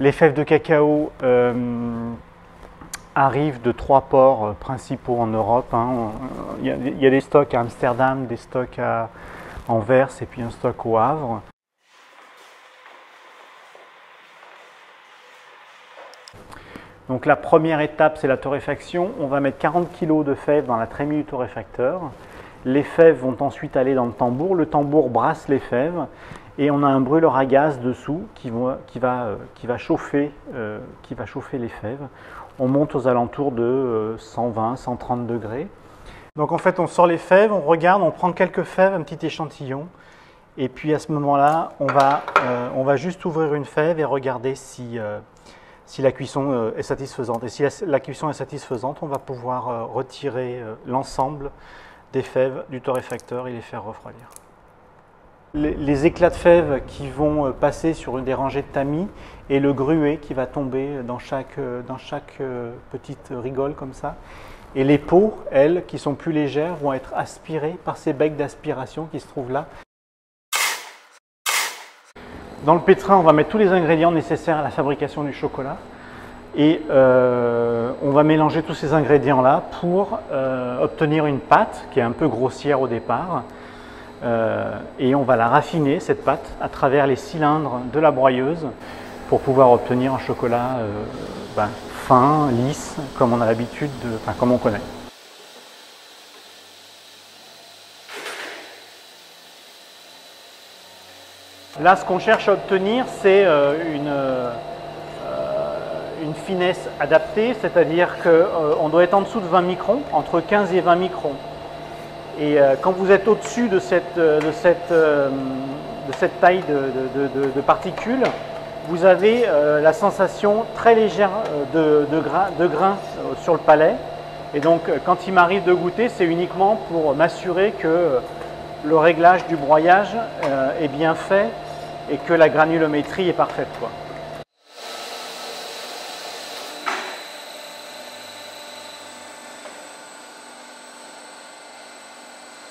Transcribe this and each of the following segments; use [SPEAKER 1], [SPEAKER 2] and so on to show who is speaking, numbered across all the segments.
[SPEAKER 1] Les fèves de cacao arrivent de 3 ports principaux en Europe. Il y a des stocks à Amsterdam, des stocks à Anvers et puis un stock au Havre. Donc la première étape, c'est la torréfaction. On va mettre 40 kg de fèves dans la trémie du torréfacteur. Les fèves vont ensuite aller dans le tambour. Le tambour brasse les fèves et on a un brûleur à gaz dessous qui va chauffer les fèves. On monte aux alentours de 120, 130 degrés. Donc en fait, on sort les fèves, on regarde, on prend quelques fèves, un petit échantillon. Et puis à ce moment-là, on va juste ouvrir une fève et regarder si la cuisson est satisfaisante. Et si la cuisson est satisfaisante, on va pouvoir retirer l'ensemble des fèves du torréfacteur et les faire refroidir. Les éclats de fèves qui vont passer sur une des rangées de tamis et le gruet qui va tomber dans chaque petite rigole comme ça. Et les peaux, elles, qui sont plus légères, vont être aspirées par ces becs d'aspiration qui se trouvent là. Dans le pétrin, on va mettre tous les ingrédients nécessaires à la fabrication du chocolat. Et on va mélanger tous ces ingrédients-là pour obtenir une pâte qui est un peu grossière au départ. Et on va la raffiner, cette pâte, à travers les cylindres de la broyeuse pour pouvoir obtenir un chocolat fin, lisse, comme on a l'habitude, comme on connaît. Là, ce qu'on cherche à obtenir, c'est une finesse adaptée, c'est-à-dire qu'on doit être en dessous de 20 microns, entre 15 et 20 microns. Et quand vous êtes au-dessus de cette taille de particules, vous avez la sensation très légère de grains sur le palais. Et donc, quand il m'arrive de goûter, c'est uniquement pour m'assurer que le réglage du broyage est bien fait et que la granulométrie est parfaite, quoi.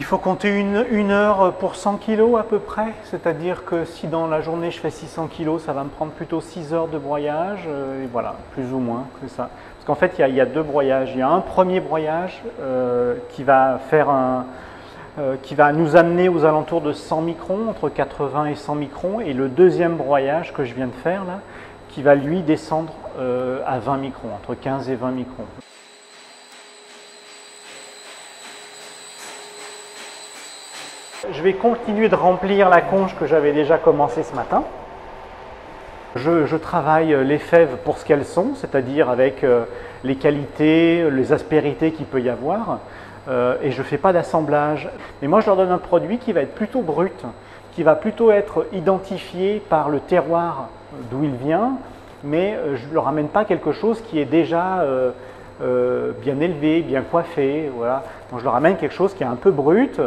[SPEAKER 1] Il faut compter une heure pour 100 kg à peu près, c'est-à-dire que si dans la journée je fais 600 kg, ça va me prendre plutôt 6 heures de broyage, et voilà, plus ou moins que ça. Parce qu'en fait, il y a deux broyages. Il y a un premier broyage qui va nous amener aux alentours de 100 microns, entre 80 et 100 microns, et le deuxième broyage que je viens de faire là, qui va lui descendre à 20 microns, entre 15 et 20 microns. Je vais continuer de remplir la conche que j'avais déjà commencé ce matin. Je travaille les fèves pour ce qu'elles sont, c'est-à-dire avec les qualités, les aspérités qu'il peut y avoir, et je ne fais pas d'assemblage. Mais moi, je leur donne un produit qui va être plutôt brut, qui va plutôt être identifié par le terroir d'où il vient, mais je ne leur amène pas quelque chose qui est déjà bien élevé, bien coiffé. Voilà. Donc je leur amène quelque chose qui est un peu brut,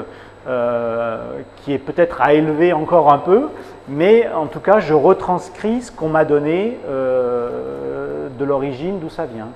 [SPEAKER 1] qui est peut-être à élever encore un peu, mais en tout cas je retranscris ce qu'on m'a donné de l'origine, d'où ça vient.